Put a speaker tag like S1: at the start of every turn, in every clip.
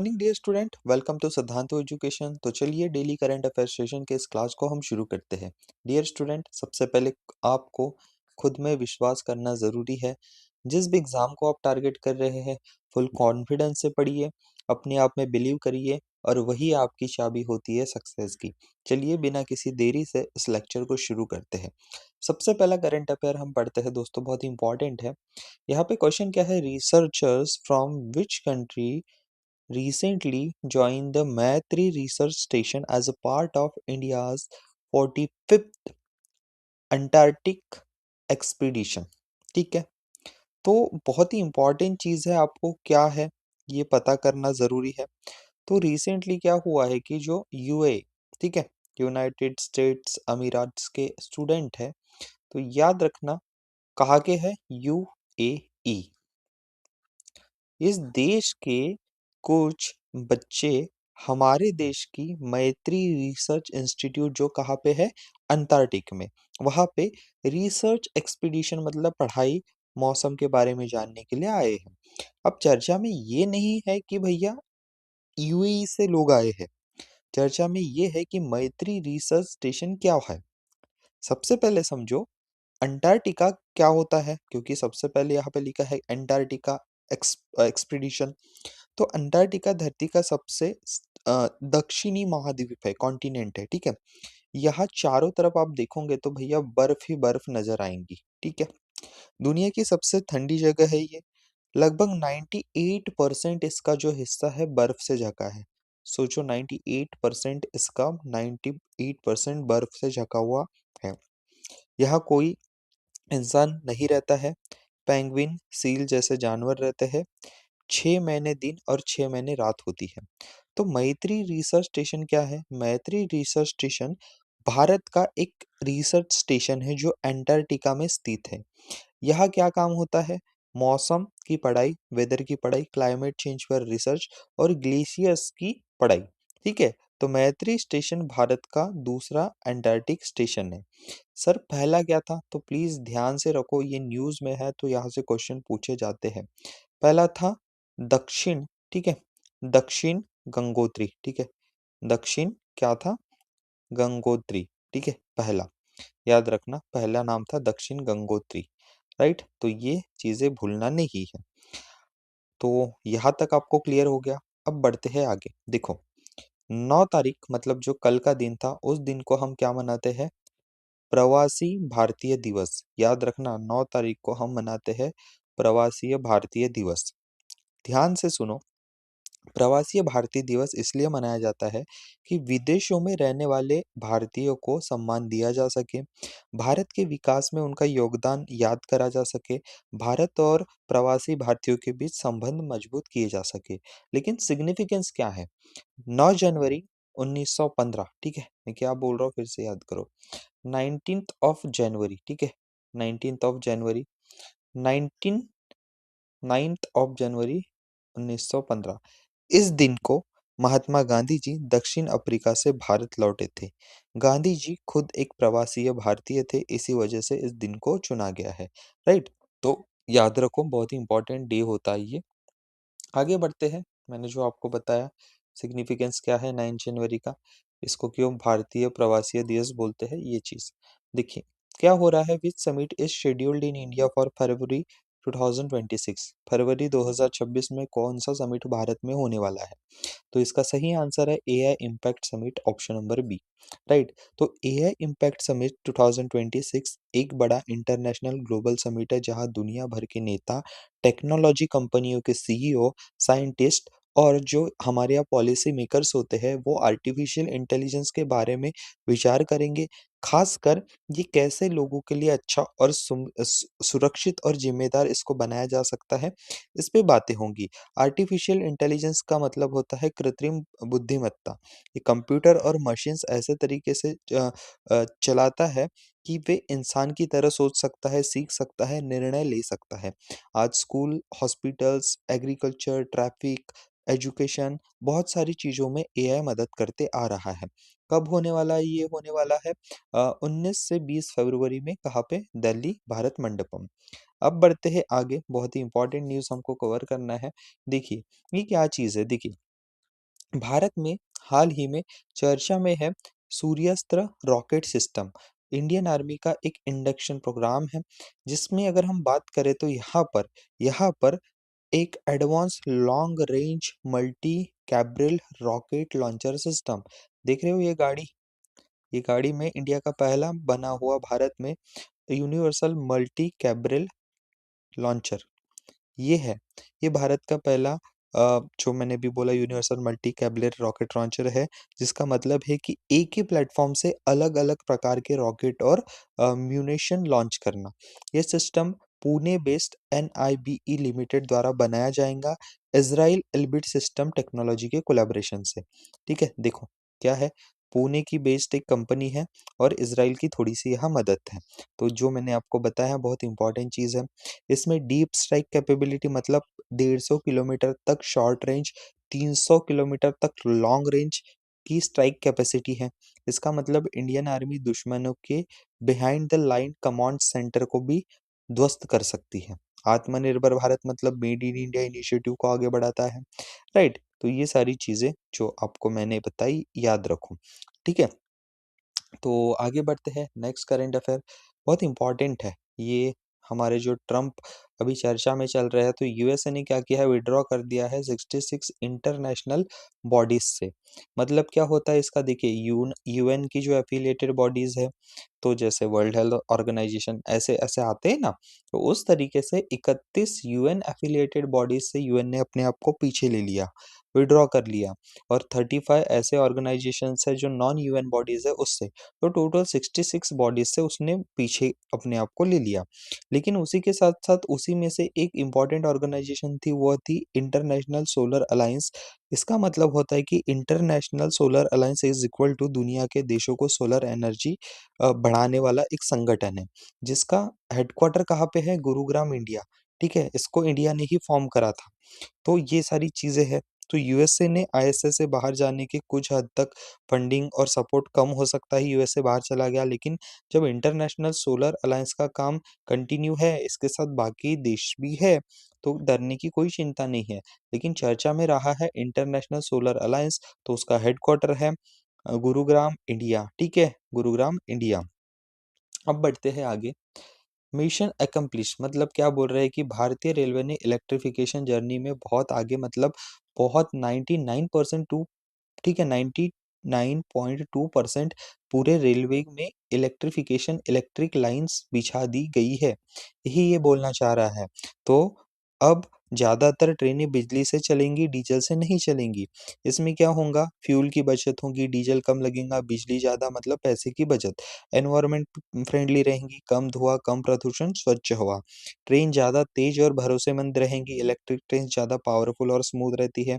S1: Morning dear student, welcome to Siddhanto education. तो चलिए daily current affair session के इस क्लास को हम शुरू करते हैं। डियर स्टूडेंट, सबसे पहले आपको खुद में विश्वास करना ज़रूरी है। जिस भी एग्ज़ाम को आप टारगेट कर रहे हैं, फुल कॉन्फिडेंस से पढ़िए, अपने आप में बिलीव करिए और वही आपकी चाबी होती है सक्सेस की। चलिए बिना किसी देरी से इस लेक्चर को शुरू करते हैं। सबसे पहला करंट अफेयर हम पढ़ते हैं दोस्तों, बहुत ही इंपॉर्टेंट है। यहाँ पे क्वेश्चन क्या है, researchers from which country recently joined the Maitri Research Station as a part of India's 45th Antarctic Expedition। ठीक है, तो बहुत ही इंपॉर्टेंट चीज़ है, आपको क्या है ये पता करना ज़रूरी है। तो रिसेंटली क्या हुआ है कि जो यूए, ठीक है, यूनाइटेड स्टेट्स अमीरात के स्टूडेंट है, तो याद रखना कहाँ के है, यूएई। इस देश के कुछ बच्चे हमारे देश की मैत्री रिसर्च इंस्टीट्यूट जो कहाँ पे है, अंटार्कटिक में, वहाँ पे रिसर्च एक्सपीडिशन मतलब पढ़ाई मौसम के बारे में जानने के लिए आए हैं। अब चर्चा में ये नहीं है कि भैया यूएई से लोग आए हैं, चर्चा में ये है कि मैत्री रिसर्च स्टेशन क्या है। सबसे पहले समझो अंटार्कटिका क्या होता है, क्योंकि सबसे पहले यहाँ पे लिखा है अंटार्कटिका एक्सपीडिशन। तो अंटार्कटिका धरती का सबसे दक्षिणी महाद्वीप है, कॉन्टिनेंट है, ठीक है। यहाँ चारों तरफ आप देखोगे तो भैया बर्फ ही बर्फ नजर आएंगी, ठीक है। दुनिया की सबसे ठंडी जगह है ये। लगभग 98% इसका जो हिस्सा है बर्फ से ढका है। सोचो 98% इसका 98% बर्फ से ढका हुआ है। यहाँ कोई इंसान नहीं रहता है। पेंगुइन, सील जैसे जानवर रहते हैं। 6 महीने दिन और 6 महीने रात होती है। तो मैत्री रिसर्च स्टेशन क्या है? मैत्री रिसर्च स्टेशन भारत का एक रिसर्च स्टेशन है जो अंटार्कटिका में स्थित है। यहाँ क्या काम होता है? मौसम की पढ़ाई, वेदर की पढ़ाई, क्लाइमेट चेंज पर रिसर्च और ग्लेशियर्स की पढ़ाई, ठीक है। तो मैत्री स्टेशन भारत का दूसरा अंटार्कटिक स्टेशन है। सर पहला क्या था? तो प्लीज ध्यान से रखो, ये न्यूज में है तो यहाँ से क्वेश्चन पूछे जाते हैं। पहला था दक्षिण, ठीक है, दक्षिण गंगोत्री, ठीक है। दक्षिण क्या था? गंगोत्री, ठीक है, पहला। याद रखना पहला नाम था दक्षिण गंगोत्री, राइट। तो ये चीजें भूलना नहीं है। तो यहाँ तक आपको क्लियर हो गया। अब बढ़ते हैं आगे। देखो 9 तारीख मतलब जो कल का दिन था, उस दिन को हम क्या मनाते हैं? प्रवासी भारतीय दिवस। याद रखना 9 तारीख को हम मनाते हैं प्रवासी भारतीय दिवस। ध्यान से सुनो, प्रवासी भारतीय दिवस इसलिए मनाया जाता है कि विदेशों में रहने वाले भारतीयों को सम्मान दिया जा सके, भारत के विकास में उनका योगदान याद करा जा सके, भारत और प्रवासी भारतीयों के बीच संबंध मजबूत किए जा सके। लेकिन सिग्निफिकेंस क्या है? 9 जनवरी 1915, ठीक है, मैं क्या बोल रहा हूँ फिर से याद करो। 19th ऑफ जनवरी, ठीक है, 19th of January, 19 9th of January 1915, इस दिन को महात्मा गांधी जी दक्षिण अफ्रीका से भारत लौटे थे। गांधी जी खुद एक प्रवासी भारतीय थे, इसी वजह से इस दिन को चुना गया है, राइट। तो याद रखो, बहुत ही इंपॉर्टेंट डे होता है ये। आगे बढ़ते हैं। मैंने जो आपको बताया सिग्निफिकेंस क्या है 9 जनवरी का, इसको क्यों भारतीय प्रवासी दिवस बोलते हैं, ये चीज देखिए। क्या हो रहा है? Which summit is scheduled in India for February 2026। फरवरी 2026 में कौन सा समिट भारत में होने वाला है? तो इसका सही आंसर है AI impact summit, option number B, right. तो एआई इम्पैक्ट समिट 2026 एक बड़ा इंटरनेशनल ग्लोबल समिट है जहां दुनिया भर के नेता, टेक्नोलॉजी कंपनियों के सीईओ, साइंटिस्ट और जो हमारे यहाँ पॉलिसी मेकर्स होते हैं वो आर्टिफिशियल इंटेलिजेंस के बारे में विचार करेंगे। खासकर ये कैसे लोगों के लिए अच्छा और सुरक्षित और जिम्मेदार इसको बनाया जा सकता है, इस पे बातें होंगी। आर्टिफिशियल इंटेलिजेंस का मतलब होता है कृत्रिम बुद्धिमत्ता। ये कंप्यूटर और मशीन्स ऐसे तरीके से चलाता है कि वे इंसान की तरह सोच सकता है, सीख सकता है, निर्णय ले सकता है। आज school, hospitals, agriculture, traffic, education, बहुत सारी चीज़ों में एआई मदद करते आ रहा है। कब होने वाला है? ये होने वाला है 19 से 20 फरवरी में। कहाँ पे? दिल्ली भारत मंडपम। अब बढ़ते हैं आगे, बहुत ही इंपॉर्टेंट न्यूज़ हमको कवर करना है। देखिए, ये क्या चीज़ है? देखिए, भारत में हाल ही में चर्चा में है सूर्यास्त्र रॉकेट सिस्टम। इंडियन आर्मी का एक इंडक्शन प्रोग्राम है, जिसमें अगर हम बात करें तो यहाँ पर एक advance long range multi Cabral rocket launcher system देख रहे हो। ये गाड़ी में इंडिया का पहला बना हुआ भारत में यूनिवर्सल मल्टी कैब्रल लॉन्चर ये है। ये भारत का पहला जो मैंने भी बोला यूनिवर्सल मल्टी कैबलर रॉकेट लॉन्चर है, जिसका मतलब है कि एक ही प्लेटफॉर्म से अलग-अलग प्रकार के रॉकेट और म्यूनिशन लॉन्च करना। ये सिस्टम पुणे बेस्ड एनआईबीई लिमिटेड द्वारा बनाया जाएगा, इज़राइल एल्बिट सिस्टम टेक्नोलॉजी के कोलैबोरेशन से। ठीक है, देखो क्या है, पुणे की बेस्ड एक कंपनी है और इज़राइल की थोड़ी-सी यहाँ मदद है। तो जो मैंने आपको बताया बहुत इंपॉर्टेंट चीज़ है। इसमें डीप स्ट्राइक कैपेबिलिटी मतलब 150 किलोमीटर तक शॉर्ट रेंज, 300 किलोमीटर तक लॉन्ग रेंज की स्ट्राइक कैपेसिटी है। इसका मतलब इंडियन आर्मी दुश्मनों के behind the line command centre को भी ध्वस्त कर सकती है। आत्मनिर्भर भारत मतलब मेड इन इंडिया इनिशिएटिव को आगे बढ़ाता है। राइट, तो ये सारी चीजें जो आपको मैंने बताई याद रखो। ठीक है, तो आगे बढ़ते हैं नेक्स्ट करंट अफेयर। बहुत इंपॉर्टेंट है ये। हमारे जो ट्रम्प अभी चर्चा में चल रहे हैं, तो यूएसए ने क्या किया है, विड्रॉ कर दिया है 66 इंटरनेशनल बॉडीज से। मतलब क्या होता है इसका, देखिए यूएन की जो एफिलिएटेड बॉडीज है, तो जैसे वर्ल्ड हेल्थ ऑर्गेनाइजेशन ऐसे ऐसे आते हैं ना, तो उस तरीके से 31 यूएन एफिलिएटेड बॉडीज से यूएन ने अपने आप को पीछे ले लिया, विड्रॉ कर लिया। और 35 ऐसे ऑर्गेनाइजेशंस है जो नॉन यूएन बॉडीज है उससे, तो टोटल 66 बॉडीज से उसने पीछे अपने आप को ले लिया। लेकिन उसी के साथ साथ उसी में से एक इम्पॉर्टेंट ऑर्गेनाइजेशन थी, वो थी इंटरनेशनल सोलर अलायंस। इसका मतलब होता है कि international solar alliance is equal to दुनिया के देशों को सोलर एनर्जी बढ़ाने वाला एक संगठन है, जिसका हेडक्वार्टर कहाँ पे है, गुरुग्राम इंडिया। ठीक है, इसको इंडिया ने ही फॉर्म करा था। तो ये सारी चीज़ें हैं। तो यूएसए ने आईएसए से बाहर जाने की कुछ हद तक फंडिंग और सपोर्ट कम हो सकता है, यूएसए बाहर चला गया, लेकिन जब इंटरनेशनल सोलर अलायंस का काम कंटिन्यू है, इसके साथ बाकी देश भी है, तो डरने की कोई चिंता नहीं है। लेकिन चर्चा में रहा है इंटरनेशनल सोलर अलायंस, तो उसका हेडक्वार्टर है गुरुग्राम इंडिया। ठीक है, गुरुग्राम इंडिया। अब बढ़ते हैं आगे। मिशन एकम्प्लिश मतलब क्या बोल रहे हैं कि भारतीय रेलवे ने इलेक्ट्रिफिकेशन जर्नी में बहुत आगे, मतलब बहुत 99% टू, ठीक है, 99.2% पूरे रेलवे में इलेक्ट्रिफिकेशन इलेक्ट्रिक लाइंस बिछा दी गई है, यही ये बोलना चाह रहा है। तो अब ज़्यादातर ट्रेनें बिजली से चलेंगी, डीजल से नहीं चलेंगी। इसमें क्या होगा, फ्यूल की बचत होगी, डीजल कम लगेगा, बिजली ज़्यादा मतलब पैसे की बचत। एनवायरनमेंट फ्रेंडली रहेंगी, कम धुआं, कम प्रदूषण, स्वच्छ हवा। ट्रेन ज़्यादा तेज और भरोसेमंद रहेंगी, इलेक्ट्रिक ट्रेन ज़्यादा पावरफुल और स्मूथ रहती है।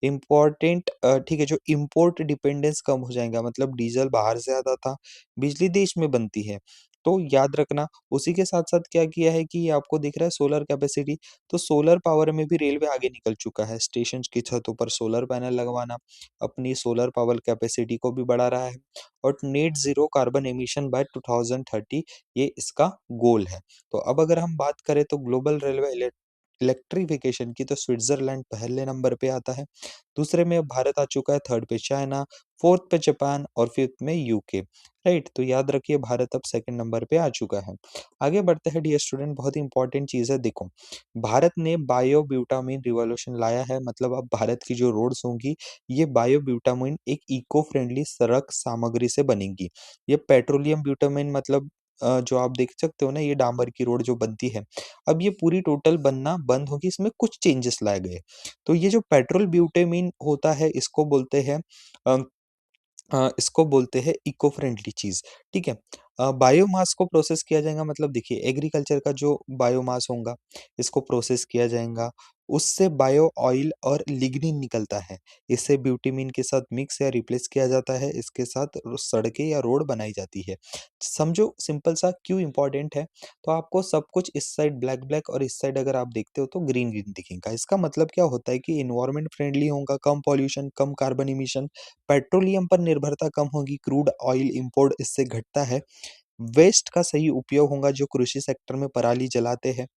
S1: इम्पोर्टेंट ठीक है, जो इम्पोर्ट डिपेंडेंस कम हो जाएगा, मतलब डीजल बाहर से आता था, बिजली देश में बनती है। तो याद रखना, उसी के साथ-साथ क्या किया है कि ये आपको दिख रहा है सोलर कैपेसिटी, तो सोलर पावर में भी रेलवे आगे निकल चुका है। स्टेशन की छतों पर सोलर पैनल लगवाना, अपनी सोलर पावर कैपेसिटी को भी बढ़ा रहा है। और net zero carbon emission by 2030 ये इसका गोल है। तो अब अगर हम बात करें तो ग्लोबल रेलवे इलेक्ट्रिफिकेशन की, तो स्विट्ज़रलैंड पहले नंबर पे आता है। दूसरे में अब भारत आ चुका है, थर्ड पे चाइना, फोर्थ पे जापान और फिफ्थ में यूके। राइट, तो याद रखिए भारत अब सेकंड नंबर पे आ चुका है। आगे बढ़ते हैं डियर स्टूडेंट, बहुत इंपॉर्टेंट चीज़ है, देखो भारत ने बायो ब्यूटामाइन रिवॉल्यूशन लाया है, मतलब अब भारत की जो रोड्स होंगी, ये बायो ब्यूटामाइन एक इको फ्रेंडली सड़क सामग्री से बनेंगी। ये पेट्रोलियम ब्यूटामाइन मतलब जो आप देख सकते हो ना, ये डांबर की रोड जो बनती है, अब ये पूरी टोटल बनना बंद होगी, इसमें कुछ चेंजेस लाए गए। तो ये जो पेट्रोल ब्यूटामाइन होता है, अ इसको बोलते हैं इको फ्रेंडली चीज़, ठीक है? बायोमास को प्रोसेस किया जाएगा, मतलब देखिए एग्रीकल्चर का जो बायोमास होगा, इसको प्रोसेस किया जाएगा, उससे बायो ऑयल और लिग्निन निकलता है। इसे ब्यूटामाइन के साथ मिक्स या रिप्लेस किया जाता है, इसके साथ सड़कें या रोड बनाई जाती है। समझो सिंपल सा क्यों इम्पोर्टेंट है, तो आपको सब कुछ इस साइड ब्लैक ब्लैक और इस साइड अगर आप देखते हो तो ग्रीन ग्रीन दिखेगा। इसका मतलब क्या होता है कि एनवायरनमेंट फ्रेंडली होगा, कम पॉल्यूशन, कम कार्बन इमिशन, पेट्रोलियम पर निर्भरता कम होगी, क्रूड ऑयल इंपोर्ट इससे घटता है, वेस्ट का सही उपयोग होगा जो कृषि सेक्टर में पराली जलाते हैं,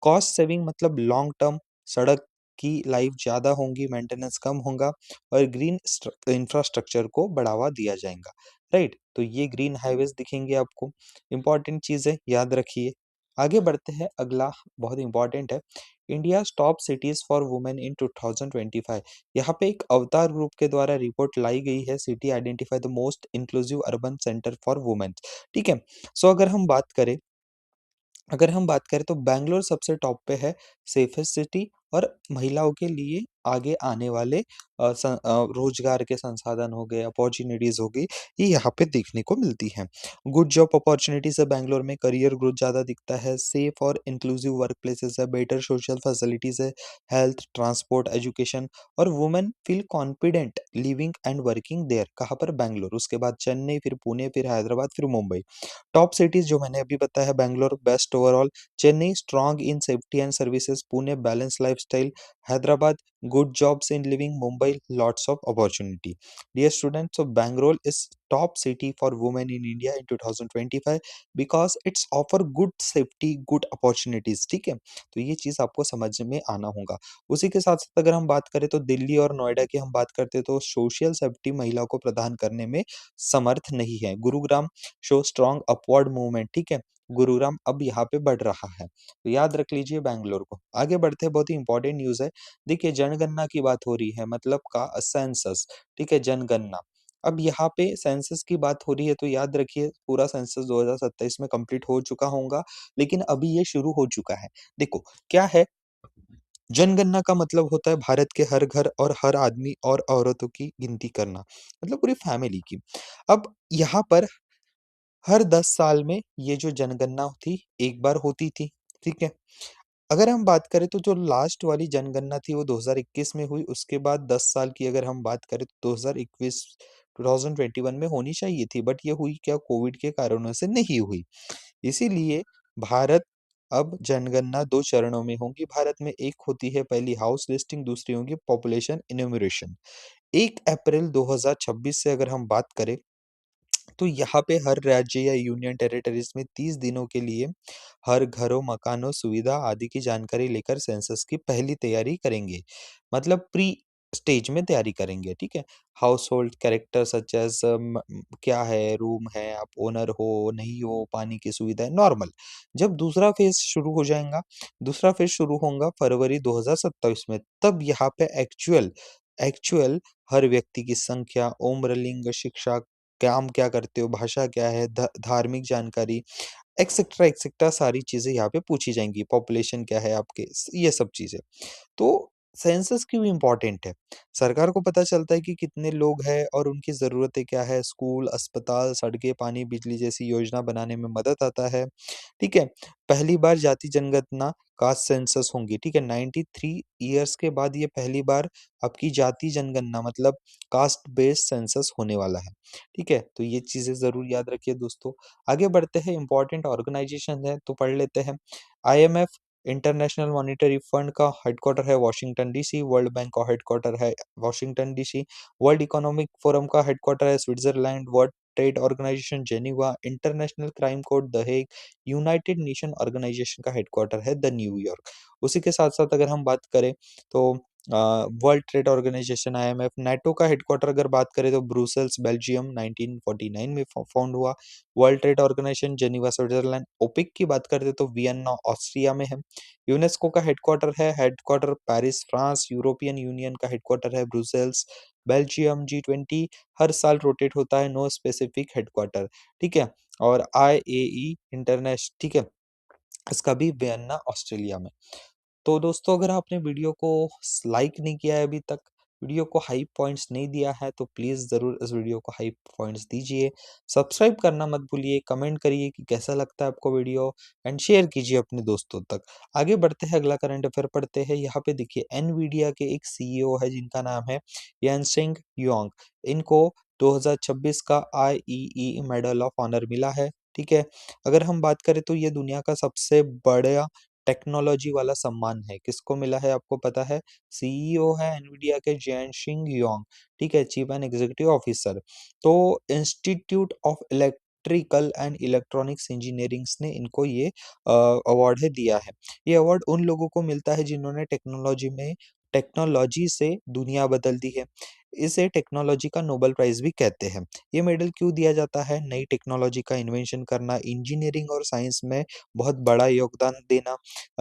S1: कॉस्ट सेविंग मतलब लॉन्ग टर्म, सड़क की लाइफ ज़्यादा होंगी, मेंटेनेंस कम होगा और ग्रीन इंफ्रास्ट्रक्चर को बढ़ावा दिया जाएगा, राइट? तो ये ग्रीन हाईवेज दिखेंगे आपको, इंपॉर्टेंट चीज़ है, याद रखिए। आगे बढ़ते हैं, अगला बहुत इंपॉर्टेंट है, India top cities for women in 2025। यहाँ पे एक अवतार ग्रुप के द्वारा रिपोर्ट लाई गई है, city identify the most inclusive urban centre for women. ठीक है, सो अगर हम बात करें तो बैंगलोर सबसे टॉप पे है, सेफेस्ट सिटी, और महिलाओं के लिए आगे आने वाले रोजगार के संसाधन हो गए, अपॉर्चुनिटीज हो गई, ये यहाँ पे देखने को मिलती हैं। गुड जॉब अपॉर्चुनिटीज है बैंगलोर में, करियर ग्रोथ ज़्यादा दिखता है, सेफ और इंक्लूसिव वर्क प्लेसेस है, बेटर सोशल फैसिलिटीज है, हेल्थ, ट्रांसपोर्ट, एजुकेशन, और women feel confident living and working there. कहाँ पर? बैंगलोर। उसके बाद चेन्नई, फिर पुणे, फिर हैदराबाद, फिर मुंबई। टॉप सिटीज जो मैंने अभी बताया है, Bangalore best overall, Chennai strong in safety and services, Pune balance lifestyle, Hyderabad good jobs in living, Mumbai lots of opportunity. Dear students, so Bangalore is top city for women in India in 2025 because it's offer good safety, good opportunities. ठीक है, तो ये चीज आपको समझ में आना होगा। उसी के साथ साथ अगर हम बात करें तो दिल्ली और नोएडा की हम बात करते तो सोशल सेफ्टी महिलाओं को प्रदान करने में समर्थ नहीं है। Gurugram show strong upward movement. ठीक है, गुरुग्राम अब यहाँ पे बढ़ रहा है, तो याद रख लीजिए बैंगलोर को। आगे बढ़ते हैं, बहुत ही इंपॉर्टेंट न्यूज है। देखिए, जनगणना की बात हो रही है, मतलब का सेंसस। ठीक है, जनगणना। अब यहाँ पे सेंसस की बात हो रही है तो याद रखिए, पूरा सेंसस 2027 में कंप्लीट हो चुका होगा, लेकिन अभी ये शुरू हो चुका है। देखो क्या है, जनगणना का मतलब होता है भारत के हर घर और हर आदमी और औरतों की गिनती करना, मतलब पूरी फैमिली की। अब यहाँ पर हर 10 साल में ये जो जनगणना थी, एक बार होती थी। ठीक है, अगर हम बात करें तो जो लास्ट वाली जनगणना थी वो 2021 में हुई, उसके बाद 10 साल की अगर हम बात करें तो 2021 2021 में होनी चाहिए थी, बट ये हुई क्या, कोविड के कारणों से नहीं हुई। इसीलिए भारत अब जनगणना 2 चरणों में होगी भारत में। एक होती है पहली हाउस लिस्टिंग, दूसरी होगी पॉपुलेशन इन्यूमरेशन। 1 अप्रैल 2026 से अगर हम बात करें तो यहाँ पे हर राज्य या यूनियन टेरिटरीज में 30 दिनों के लिए हर घरों, मकानों, सुविधा आदि की जानकारी लेकर सेंसस की पहली तैयारी करेंगे, मतलब प्री स्टेज में तैयारी करेंगे। ठीक है, household character such as क्या है, रूम है, आप ओनर हो नहीं हो, पानी की सुविधा है, नॉर्मल। जब दूसरा फेज शुरू होगा फरवरी 2027 में, तब यहाँ पे एक्चुअल एक्चुअल हर व्यक्ति की संख्या, उम्र, लिंग, शिक्षा, काम क्या करते हो, भाषा क्या है, धार्मिक जानकारी, एक्सेट्रा एक्सेट्रा सारी चीजें यहाँ पे पूछी जाएंगी। पॉपुलेशन क्या है आपके, ये सब चीजें। तो सेंसस क्यों इम्पोर्टेंट है? सरकार को पता चलता है कि कितने लोग हैं और उनकी ज़रूरतें क्या है, स्कूल, अस्पताल, सड़कें, पानी, बिजली जैसी योजना बनाने में मदद आता है। ठीक है, पहली बार जाति जनगणना कास्ट सेंसस होंगी। ठीक है, 93 ईयर्स के बाद ये पहली बार आपकी जाति जनगणना मतलब कास्ट बेस्ड सेंसस होने वाला है। ठीक है, तो ये चीज़ें ज़रूर याद रखिए दोस्तों। आगे बढ़ते हैं, इंपॉर्टेंट ऑर्गेनाइजेशन है तो पढ़ लेते हैं। आईएमएफ इंटरनेशनल मॉनेटरी फंड का हेडक्वार्टर है वॉशिंगटन डीसी, वर्ल्ड बैंक का हेडक्वार्टर है Washington DC, world economic forum का हेडक्वार्टर है Switzerland, world trade organisation Geneva, international crime court the Hague, united nation organisation का हेडक्वार्टर है द न्यूयॉर्क। उसी के साथ साथ अगर हम बात करें तो world trade organisation IMF, NATO का हेडक्वार्टर अगर बात करें तो ब्रुसेल्स बेल्जियम 1949 में फाउंड हुआ। World trade organisation Geneva Switzerland. OPEC की बात करते तो वियना ऑस्ट्रिया में है। यूनेस्को का headquarter Paris France. European union का हेडक्वार्टर है ब्रुसेल्स बेल्जियम। G20 हर साल रोटेट होता है, नो स्पेसिफिक हेडक्वार्टर। ठीक है, और IAE इंटरनेशनल, ठीक है, इसका भी वियना ऑस्ट्रेलिया में। तो दोस्तों, अगर आपने वीडियो को लाइक नहीं किया है अभी तक, वीडियो को हाई पॉइंट्स नहीं दिया है, तो प्लीज़ ज़रूर इस वीडियो को हाई पॉइंट्स दीजिए। सब्सक्राइब करना मत भूलिए, कमेंट करिए कि कैसा लगता है आपको वीडियो, एंड शेयर कीजिए अपने दोस्तों तक। आगे बढ़ते हैं, अगला करंट अफेयर पढ़ते हैं। यहाँ पे देखिए, एनवीडिया के एक CEO है जिनका नाम है यानसेंग योंग। इनको 2026 का IEE मेडल ऑफ ऑनर मिला है। ठीक है, अगर हम बात करें तो ये दुनिया का सबसे बड़ा टेक्नोलॉजी वाला सम्मान है। किसको मिला है आपको पता है? CEO है एनवीडिया के जैनशिंग योंग। ठीक है, चीफ एंड एग्जीक्यूटिव ऑफिसर। तो institute of electrical and electronics engineerings ने इनको ये अवार्ड है दिया है। ये अवार्ड उन लोगों को मिलता है जिन्होंने टेक्नोलॉजी में टेक्नोलॉजी से दुनिया बदल दी है। इसे टेक्नोलॉजी का नोबेल प्राइज़ भी कहते हैं। ये मेडल क्यों दिया जाता है? नई टेक्नोलॉजी का इन्वेंशन करना, इंजीनियरिंग और साइंस में बहुत बड़ा योगदान देना,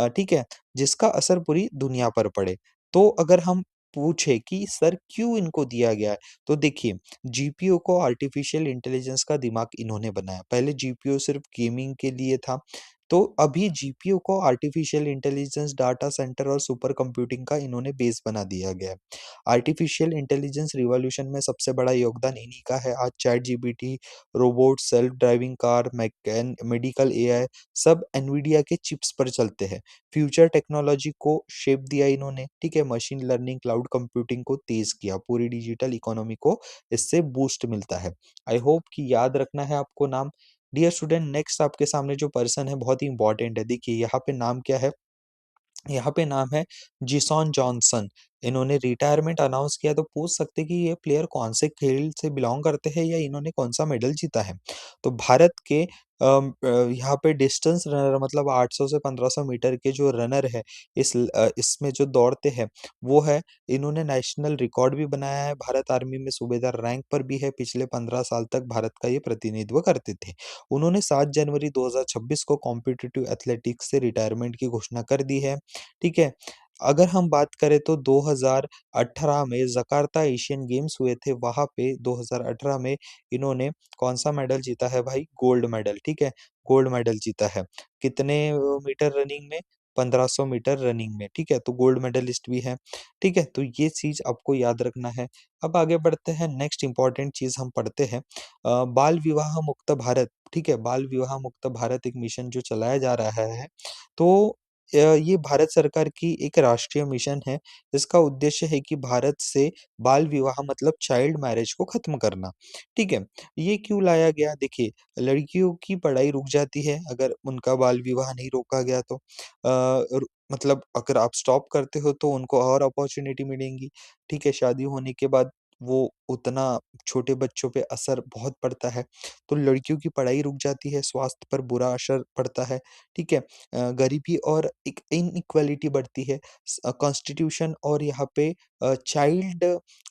S1: ठीक है? जिसका असर पूरी दुनिया पर पड़े। तो अगर हम पूछे कि सर क्यों इनको दिया गया है? तो देखिए, जीपीयू को आर्टिफ़िशियल इंटेलिजेंस का दिमाग इन्होंने बनाया। पहले जीपीयू सिर्फ़ गेमिंग के लिए था, तो अभी जीपीयू को आर्टिफ़िशियल इंटेलिजेंस, डाटा सेंटर और सुपर कंप्यूटिंग का इन्होंने बेस बना दिया गया है। आर्टिफ़िशियल इंटेलिजेंस रिवॉल्यूशन में सबसे बड़ा योगदान इन्हीं का है। आज chat GPT, robot, self driving car, medical AI सब एनवीडिया के चिप्स पर चलते हैं। फ्यूचर टेक्नोलॉजी को शेप दिया इन्होंने, ठीक है? मशीन लर्निंग, क्लाउड कंप्यूटिंग को तेज़ किया, पूरी डिजिटल इकोनॉमी को इससे बूस्ट मिलता है। आई होप कि याद रखना है आपको नाम। डियर स्टूडेंट, नेक्स्ट आपके सामने जो पर्सन है बहुत ही इम्पोर्टेंट है। देखिए यहाँ पे नाम क्या है? यहाँ पे नाम है जिसॉन जॉनसन। इन्होंने रिटायरमेंट अनाउंस किया, तो पूछ सकते हैं कि ये प्लेयर कौन से खेल से बिलॉन्ग करते हैं या इन्होंने कौन-सा मेडल जीता है। तो भारत के यहाँ पे डिस्टेंस रनर मतलब 800 से 1500 मीटर के जो रनर है, इसमें जो दौड़ते हैं, वो है इन्होंने नेशनल रिकॉर्ड भी बनाया है, भारत आर्मी में सूबेदार रैंक पर भी है, पिछले 15 साल तक भारत का ये प्रतिनिधित्व करते थे। उन्होंने 7 जनवरी 2026 को कॉम्पिटिटिव एथलेटिक्स से रिटायरमेंट की घोषणा कर दी है। ठीक है? अगर हम बात करें तो 2018 में जकार्ता एशियन गेम्स हुए थे, वहाँ पे 2018 में इन्होंने कौन-सा मेडल जीता है भाई? गोल्ड मेडल, ठीक है? गोल्ड मेडल जीता है। कितने मीटर रनिंग में? 1500 मीटर रनिंग में, ठीक है? तो गोल्ड मेडलिस्ट भी हैं, ठीक है? तो ये चीज़ आपको याद रखना है। अब आगे बढ़ते हैं, नेक्स्ट इम्पोर्टेंट चीज़ हम पढ़ते हैं। बाल विवाह मुक्त भारत, ठीक है? बाल विवाह मुक्त भारत एक मिशन जो चलाया जा रहा है, तो ये भारत सरकार की एक राष्ट्रीय मिशन है। इसका उद्देश्य है कि भारत से बाल विवाह मतलब चाइल्ड मैरिज को खत्म करना, ठीक है? ये क्यों लाया गया? देखिए, लड़कियों की पढ़ाई रुक जाती है अगर उनका बाल विवाह नहीं रोका गया तो। मतलब अगर आप स्टॉप करते हो तो उनको और अपॉर्च्युनिटी मिलेंगी, ठीक है? शादी होने के बाद वो उतना छोटे बच्चों पे असर बहुत पड़ता है, तो लड़कियों की पढ़ाई रुक जाती है, स्वास्थ्य पर बुरा असर पड़ता है, ठीक है? गरीबी और एक इनइक्वालिटी बढ़ती है। कॉन्स्टिट्यूशन और यहाँ पे चाइल्ड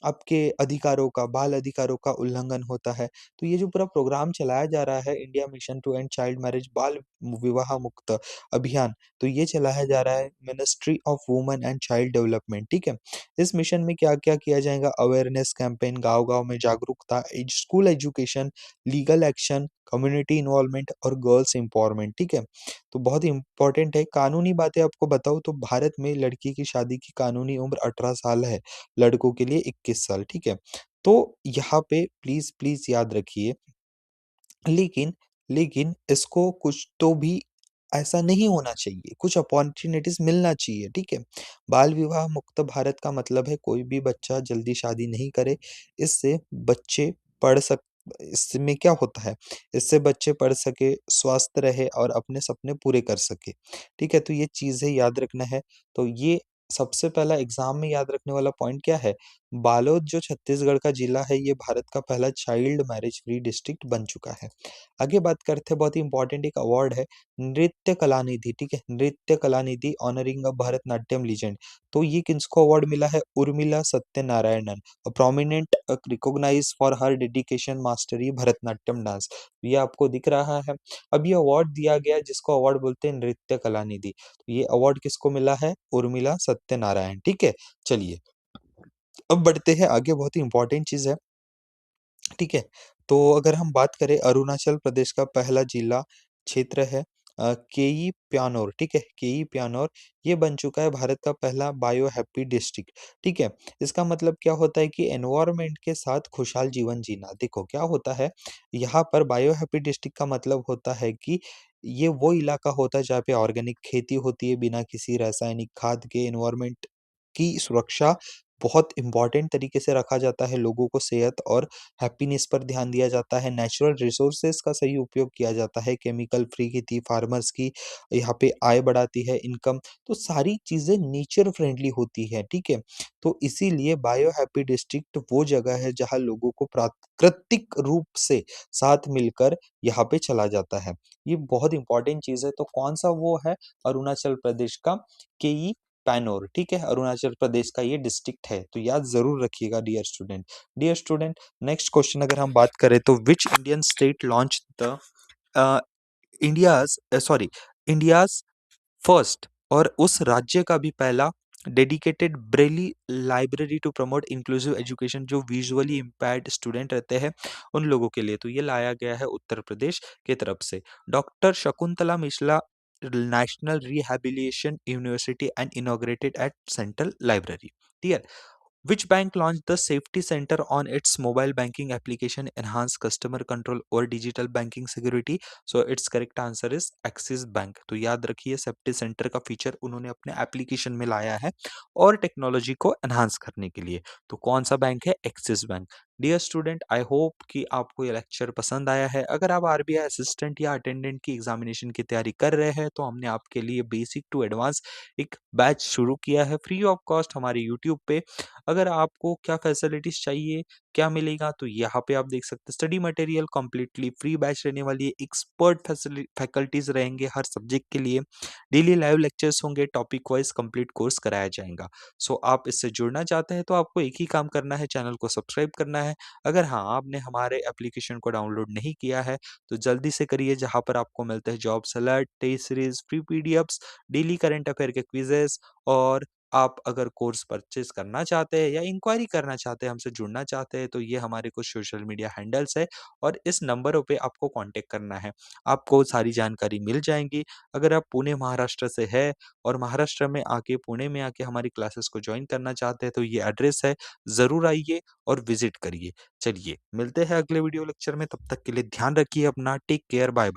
S1: आपके अधिकारों का, बाल अधिकारों का उल्लंघन होता है। तो ये जो पूरा प्रोग्राम चलाया जा रहा है, India mission to end child marriage, बाल विवाह मुक्त अभियान, तो ये चलाया जा रहा है ministry of women and child development, ठीक है? इस मिशन में क्या-क्या किया जाएगा? अवेयरनेस कैंपेन, गाँव-गाँव में जागरूकता, school education, legal action, community involvement और गर्ल्स एम्पावरमेंट, ठीक है? तो बहुत ही इम्पोर्टेंट है। कानूनी बातें आपको बताऊँ तो भारत में लड़की की शादी की कानूनी उम्र 18 साल है, लड़कों के लिए 21 साल, ठीक है? तो यहाँ पे प्लीज़ याद रखिए, लेकिन लेकिन इसको कुछ तो भी ऐसा नहीं होना चाहिए, कुछ अपॉर्च्युनिटीज़ मिलना चाहिए, ठीक है? बाल विवाह मुक्त भारत का मतलब है कोई भी बच्चा जल्दी शादी नहीं करे, इससे बच्चे पढ़ सक इसमें क्या होता है? इससे बच्चे पढ़ सके, स्वस्थ रहे और अपने सपने पूरे कर सके, ठीक है? तो ये चीज़ें याद रखना है। तो ये सबसे पहला एग्ज़ाम में याद रखने वाला पॉइंट क्या है? बालोद जो छत्तीसगढ़ का जिला है, ये भारत का पहला चाइल्ड मैरिज फ्री डिस्ट्रिक्ट बन चुका है। आगे बात करते हैं, बहुत ही इम्पोर्टेंट एक अवार्ड है, नृत्य कला निधि, ठीक है? Nritya Kala Nidhi honouring a Bharatanatyam legend. तो ये किसको अवार्ड मिला है? Urmila Satyanarayanan, a prominent recognised for her dedication mastery Bharatanatyam dance. ये आपको दिख रहा है। अब ये अवार्ड दिया गया है जिसको अवार्ड बोलते हैं नृत्य कला निधि। तो ये अवार्ड किसको मिला है? उर्मिला सत्यनारायण, ठीक है? चलिए, अब बढ़ते हैं आगे, बहुत ही इम्पोर्टेंट चीज़ है, ठीक है? तो अगर हम बात करें, अरुणाचल प्रदेश का पहला जिला क्षेत्र है केई प्यानोर, ठीक है? केई प्यानोर, ये बन चुका है भारत का पहला बायो हैप्पी डिस्ट्रिक्ट, ठीक है? इसका मतलब क्या होता है कि एनवायरनमेंट के साथ खुशहाल जीवन जीना। देखो क्या होता है, यहाँ पर बायो हैप्पी डिस्ट्रिक्ट का मतलब होता है कि ये वो इलाका होता है जहाँ पे ऑर्गेनिक खेती होती है, बिना किसी रासायनिक खाद के, एनवायरनमेंट की सुरक्षा बहुत इम्पोर्टेंट तरीके से रखा जाता है, लोगों को सेहत और हैप्पीनेस पर ध्यान दिया जाता है, नेचुरल रिसोर्सेज़ का सही उपयोग किया जाता है, केमिकल फ्री खेती, फार्मर्स की यहाँ पे आय बढ़ाती है, इनकम, तो सारी चीज़ें नेचर फ्रेंडली होती है, ठीक है? तो इसीलिए बायो हैप्पी डिस्ट्रिक्ट वो जगह है जहाँ लोगों को प्राकृतिक रूप से साथ मिलकर यहाँ पे चला जाता है। ये बहुत इम्पोर्टेंट चीज़ है, तो कौन-सा वो है? अरुणाचल प्रदेश का केई कैनोर, ठीक है, अरुणाचल प्रदेश का ये डिस्ट्रिक्ट है, तो याद जरूर रखिएगा dear student. Dear student, next question अगर हम बात करें तो which Indian state launch the India's sorry India's first, और उस राज्य का भी पहला dedicated braille library to promote inclusive education, जो विजुअली इम्पेयर्ड स्टूडेंट रहते हैं उन लोगों के लिए, तो ये लाया गया है उत्तर प्रदेश के तरफ से। Doctor Shakuntala Mishra national rehabilitation university and inaugurated at central library. ठीक, which bank launched the safety center on its mobile banking application enhance customer control or digital banking security? So its correct answer is Axis Bank। तो याद रखिए safety centre का feature उन्होंने अपने application में लाया है और टेक्नोलॉजी को एनहांस करने के लिए। तो कौन सा बैंक है? Axis bank. Dear student, I hope कि आपको ये लेक्चर पसंद आया है। अगर आप आरबीआई असिस्टेंट या अटेंडेंट की एग्जामिनेशन की तैयारी कर रहे हैं तो हमने आपके लिए बेसिक टू एडवांस एक बैच शुरू किया है फ्री ऑफ कॉस्ट हमारे यूट्यूब पे। अगर आपको क्या फैसिलिटीज चाहिए, क्या मिलेगा, तो यहाँ पे आप देख सकते हैं study material completely free batch रहने वाली है, एक्सपर्ट फैकल्टीज रहेंगे हर सब्जेक्ट के लिए, डेली लाइव लेक्चर्स होंगे, टॉपिक वाइज कंप्लीट कोर्स कराया जाएगा। सो आप इससे जुड़ना चाहते हैं तो आपको एक ही काम करना है, चैनल को सब्सक्राइब करना है। अगर हाँ आपने हमारे एप्लीकेशन को डाउनलोड नहीं किया है तो जल्दी से करिए, जहाँ पर आपको मिलते हैं jobs alert, test series, free PDFs, daily current affair के क्विजेस, और आप अगर कोर्स परचेज़ करना चाहते हैं या इंक्वायरी करना चाहते हैं, हमसे जुड़ना चाहते हैं, तो ये हमारे कुछ सोशल मीडिया हैंडल्स है और इस नंबरों पे आपको कॉन्टैक्ट करना है। आपको सारी जानकारी मिल जाएँगी। अगर आप पुणे महाराष्ट्र से हैं और महाराष्ट्र में आके, पुणे में आके हमारी क्लासेस को जॉइन करना चाहते हैं, तो ये एड्रेस है, ज़रूर आइए और विज़िट करिए। चलिए, मिलते हैं अगले वीडियो लेक्चर में, तब तक के लिए ध्यान रखिए अपना। Take care, bye-bye.